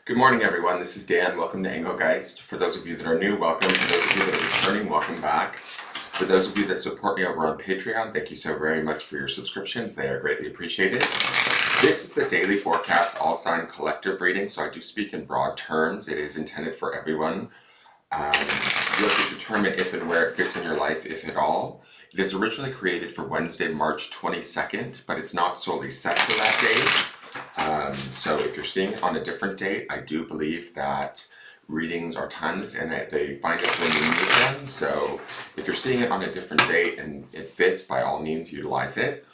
Good morning, everyone. This is Dan. Welcome to Engelgeist. For those of you that are new, welcome. For those of you that are returning, welcome back. For those of you that support me over on Patreon, thank you so very much for your subscriptions. They are greatly appreciated. This is the daily forecast all sign collective reading, so I do speak in broad terms. It is intended for everyone. You have to determine if and where it fits in your life, if at all. It is originally created for Wednesday, March 22nd, but it's not solely set for that date. So if you're seeing it on a different date, I do believe that readings are timeless and that they find us when you need them. So if you're seeing it on a different date and it fits, by all means utilize it.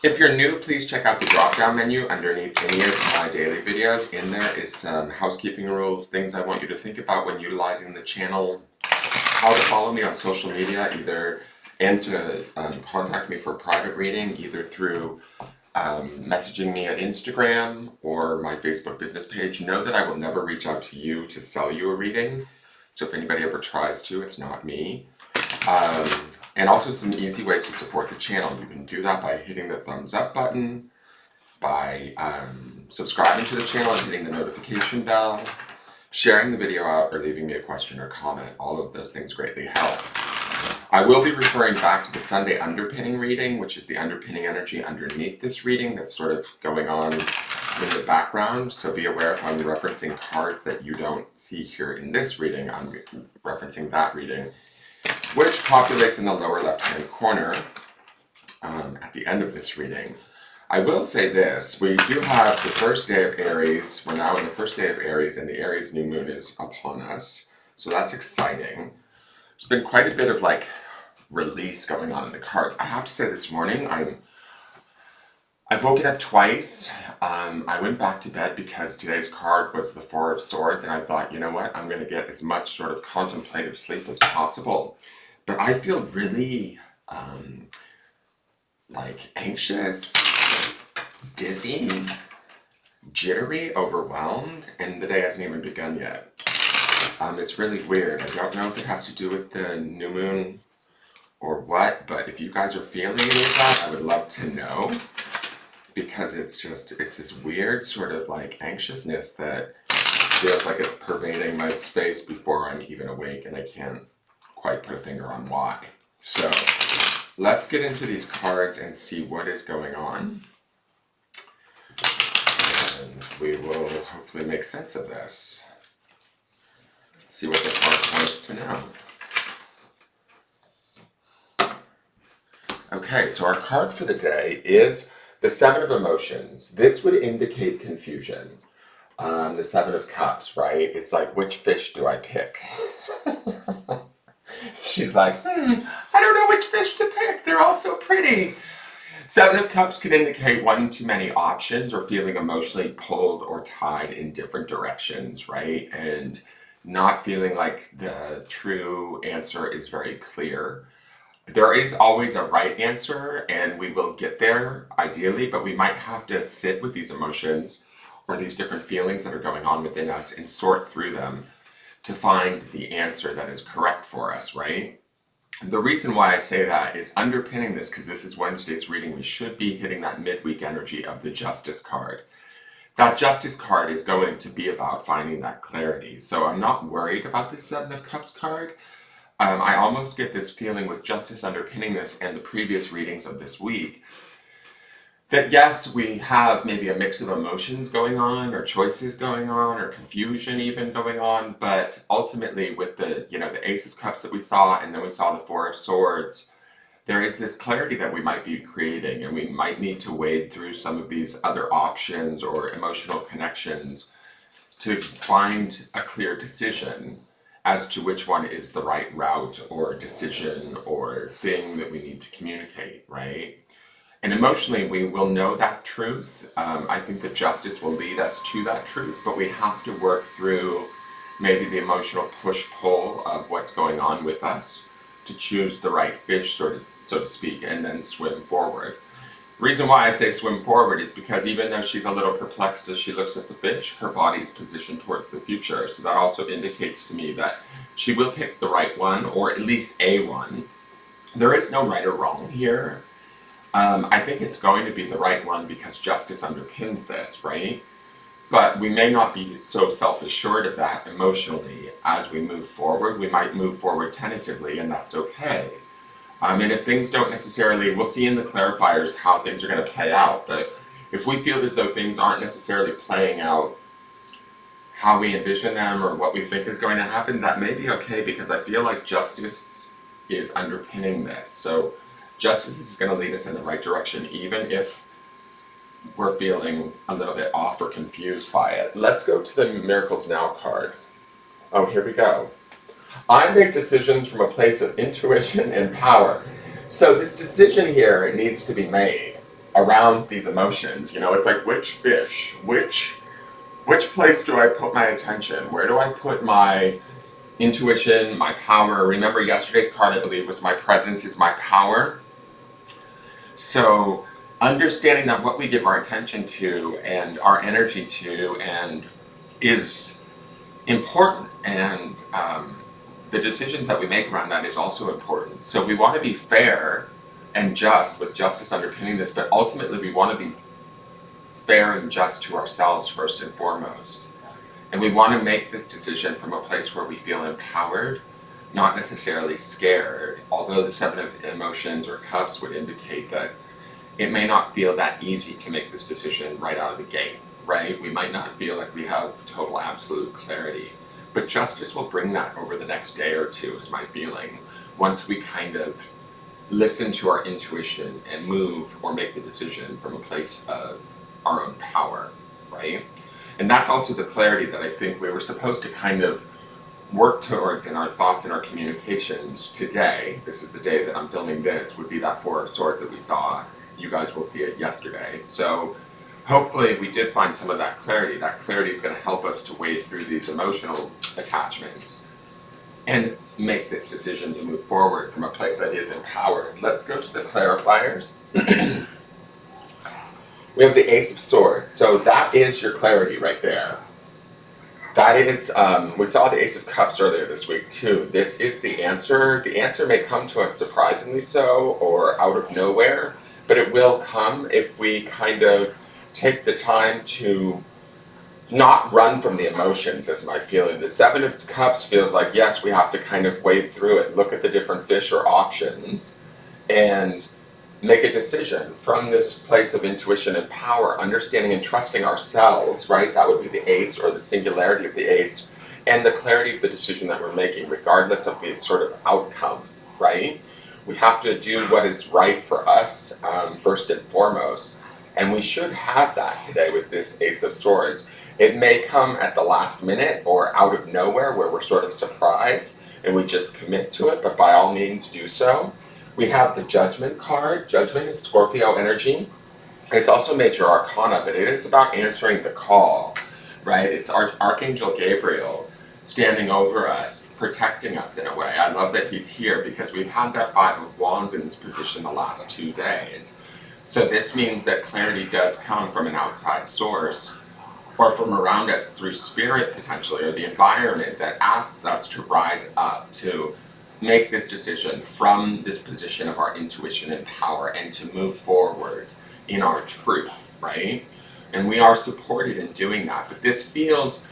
If you're new, please check out the drop-down menu underneath any of my daily videos. In there is some housekeeping rules, things I want you to think about when utilizing the channel, how to follow me on social media, and to contact me for a private reading, either through messaging me at Instagram or my Facebook business page. Know that I will never reach out to you to sell you a reading. So if anybody ever tries to, it's not me. And also some easy ways to support the channel. You can do that by hitting the thumbs up button, by subscribing to the channel and hitting the notification bell, sharing the video out, or leaving me a question or comment. All of those things greatly help. I will be referring back to the Sunday underpinning reading, which is the underpinning energy underneath this reading that's sort of going on in the background. So be aware if I'm referencing cards that you don't see here in this reading, I'm referencing that reading, which populates in the lower left-hand corner at the end of this reading. I will say this, we do have the first day of Aries. We're now in the first day of Aries, and the Aries new moon is upon us. So that's exciting. There's been quite a bit of release going on in the cards. I have to say this morning, I've woken up twice. I went back to bed because today's card was the Four of Swords, and I thought, you know what, I'm going to get as much sort of contemplative sleep as possible. But I feel really anxious, dizzy, jittery, overwhelmed, and the day hasn't even begun yet. It's really weird. I don't know if it has to do with the new moon or what, but if you guys are feeling any of that, I would love to know, because it's this weird sort of anxiousness that feels like it's pervading my space before I'm even awake, and I can't quite put a finger on why. So let's get into these cards and see what is going on, and we will hopefully make sense of this. See what the card wants to know. Okay, so our card for the day is the Seven of Emotions. This would indicate confusion. The Seven of Cups, right? It's like, which fish do I pick? She's like, I don't know which fish to pick. They're all so pretty. Seven of Cups could indicate one too many options or feeling emotionally pulled or tied in different directions, right? And not feeling like the true answer is very clear. There is always a right answer, and we will get there ideally, but we might have to sit with these emotions or these different feelings that are going on within us and sort through them to find the answer that is correct for us, right? The reason why I say that is underpinning this, because this is Wednesday's reading, we should be hitting that midweek energy of the Justice card. That Justice card is going to be about finding that clarity. So I'm not worried about this Seven of Cups card. I almost get this feeling with Justice underpinning this and the previous readings of this week that yes, we have maybe a mix of emotions going on, or choices going on, or confusion even going on, but ultimately with the Ace of Cups that we saw, and then we saw the Four of Swords, there is this clarity that we might be creating, and we might need to wade through some of these other options or emotional connections to find a clear decision as to which one is the right route or decision or thing that we need to communicate, right? And emotionally, we will know that truth. I think that Justice will lead us to that truth, but we have to work through maybe the emotional push-pull of what's going on with us to choose the right fish, so to speak, and then swim forward. The reason why I say swim forward is because even though she's a little perplexed as she looks at the fish, her body is positioned towards the future. So that also indicates to me that she will pick the right one, or at least a one. There is no right or wrong here. I think it's going to be the right one because Justice underpins this, right? But we may not be so self-assured of that emotionally as we move forward. We might move forward tentatively, and that's okay. And if things don't necessarily, we'll see in the clarifiers how things are going to play out. But if we feel as though things aren't necessarily playing out how we envision them or what we think is going to happen, that may be okay, because I feel like justice is underpinning this. So justice is going to lead us in the right direction, even if we're feeling a little bit off or confused by it. Let's go to the Miracles Now card. Oh, here we go. I make decisions from a place of intuition and power. So this decision here needs to be made around these emotions. You know, it's like, which fish, which place do I put my attention? Where do I put my intuition, my power? Remember yesterday's card, I believe, was my presence is my power. So understanding that what we give our attention to and our energy to and is important, and the decisions that we make around that is also important. So we want to be fair and just, with justice underpinning this, but ultimately we want to be fair and just to ourselves first and foremost. And we want to make this decision from a place where we feel empowered, not necessarily scared, although the Seven of Emotions or Cups would indicate that it may not feel that easy to make this decision right out of the gate, right? We might not feel like we have total absolute clarity, but justice will bring that over the next day or two, is my feeling, once we kind of listen to our intuition and move or make the decision from a place of our own power, right? And that's also the clarity that I think we were supposed to kind of work towards in our thoughts and our communications today. This is the day that I'm filming this, would be that Four of Swords that we saw. You guys will see it yesterday. So hopefully we did find some of that clarity. That clarity is going to help us to wade through these emotional attachments and make this decision to move forward from a place that is empowered. Let's go to the clarifiers. We have the Ace of Swords. So that is your clarity right there. That is, we saw the Ace of Cups earlier this week too. This is the answer. The answer may come to us surprisingly so, or out of nowhere, but it will come if we kind of take the time to not run from the emotions, is my feeling. The Seven of Cups feels like, yes, we have to kind of wade through it, look at the different fish or options, and make a decision from this place of intuition and power, understanding and trusting ourselves, right? That would be the ace, or the singularity of the ace, and the clarity of the decision that we're making, regardless of the sort of outcome, right? We have to do what is right for us, first and foremost, and we should have that today with this Ace of Swords. It may come at the last minute or out of nowhere where we're sort of surprised and we just commit to it, but by all means do so. We have the Judgment card. Judgment is Scorpio energy. It's also Major Arcana, but it is about answering the call, right? It's Archangel Gabriel standing over us, protecting us in a way. I love that he's here because we've had that Five of Wands in this position the last 2 days. So this means that clarity does come from an outside source, or from around us through spirit potentially, or the environment that asks us to rise up, to make this decision from this position of our intuition and power, and to move forward in our truth, right? And we are supported in doing that. But this feels,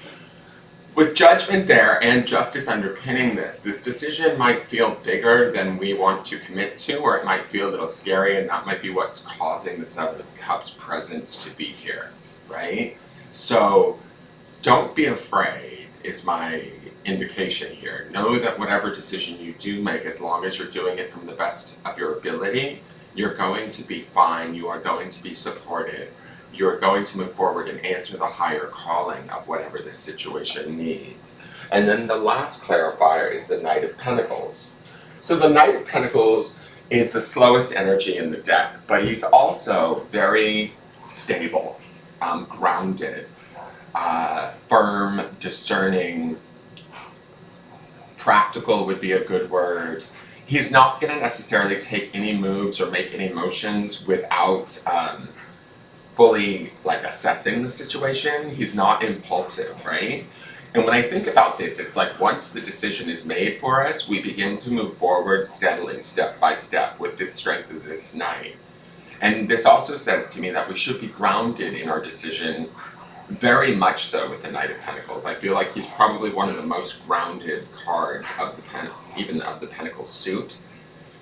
with Judgment there and justice underpinning this decision might feel bigger than we want to commit to, or it might feel a little scary, and that might be what's causing the Seven of Cups presence to be here, right? So don't be afraid, is my indication here. Know that whatever decision you do make, as long as you're doing it from the best of your ability, you're going to be fine, you are going to be supported, you're going to move forward and answer the higher calling of whatever this situation needs. And then the last clarifier is the Knight of Pentacles. So the Knight of Pentacles is the slowest energy in the deck, but he's also very stable, grounded, firm, discerning, practical would be a good word. He's not going to necessarily take any moves or make any motions without fully like assessing the situation. He's not impulsive, right? And when I think about this, it's like once the decision is made for us, we begin to move forward steadily, step by step, with this strength of this Knight. And this also says to me that we should be grounded in our decision Very much so with the Knight of Pentacles. I feel like he's probably one of the most grounded cards of the even of the Pentacles suit.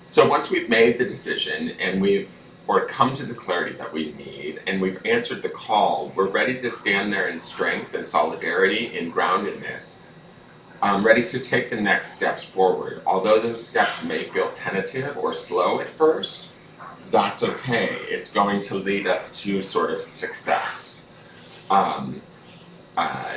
So once we've made the decision and or come to the clarity that we need, and we've answered the call, we're ready to stand there in strength and solidarity and groundedness, ready to take the next steps forward. Although those steps may feel tentative or slow at first, that's okay. It's going to lead us to sort of success.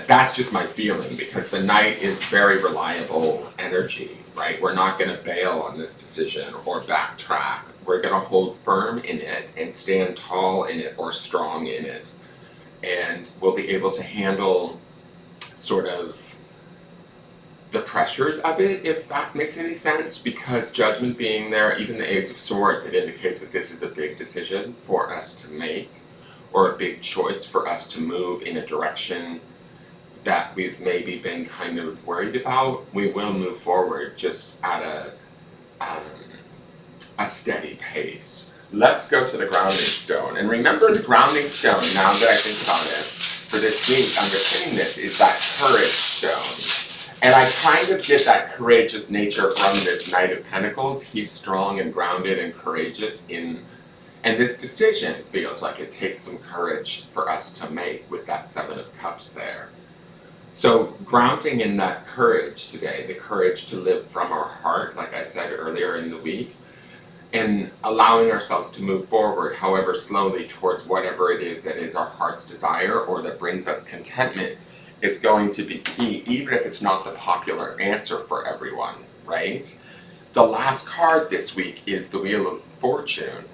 That's just my feeling, because the Knight is very reliable energy, right? We're not going to bail on this decision or backtrack. We're going to hold firm in it and stand tall in it or strong in it. And we'll be able to handle sort of the pressures of it, if that makes any sense, because Judgment being there, even the Ace of Swords, it indicates that this is a big decision for us to make, or a big choice for us to move in a direction that we've maybe been kind of worried about. We will move forward, just at a steady pace. Let's go to the grounding stone. And remember, the grounding stone, now that I think about it, for this week, underpinning this is that courage stone. And I kind of get that courageous nature from this Knight of Pentacles. He's strong and grounded and courageous and this decision feels like it takes some courage for us to make with that Seven of Cups there. So grounding in that courage today, the courage to live from our heart, like I said earlier in the week, and allowing ourselves to move forward, however slowly, towards whatever it is that is our heart's desire or that brings us contentment, is going to be key, even if it's not the popular answer for everyone, right? The last card this week is the Wheel of Fortune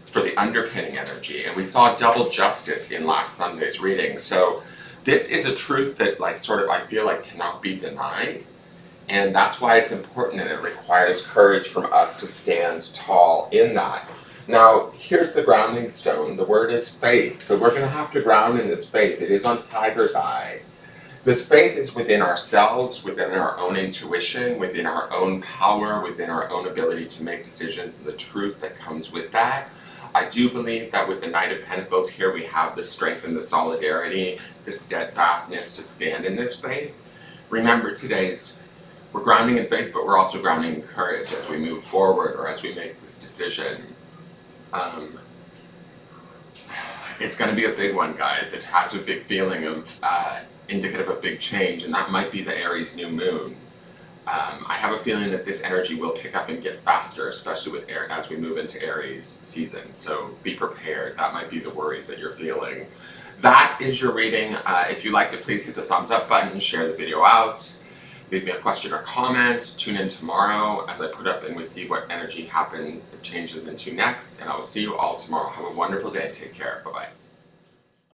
for the underpinning energy, and we saw double justice in last Sunday's reading. So this is a truth that, like, sort of, I feel like cannot be denied, and that's why it's important, and it requires courage from us to stand tall in that. Now, here's the grounding stone. The word is faith, so we're going to have to ground in this faith. It is on Tiger's Eye. This faith is within ourselves, within our own intuition, within our own power, within our own ability to make decisions, and the truth that comes with that. I do believe that with the Knight of Pentacles here, we have the strength and the solidarity, the steadfastness to stand in this faith. Remember, we're grounding in faith, but we're also grounding in courage as we move forward or as we make this decision. It's going to be a big one, guys. It has a big feeling of indicative of big change, and that might be the Aries new moon. I have a feeling that this energy will pick up and get faster, especially with as we move into Aries season. So be prepared. That might be the worries that you're feeling. That is your reading. If you liked it, please hit the thumbs up button, share the video out, leave me a question or comment. Tune in tomorrow as I put up and we see what energy changes into next. And I will see you all tomorrow. Have a wonderful day. Take care. Bye-bye.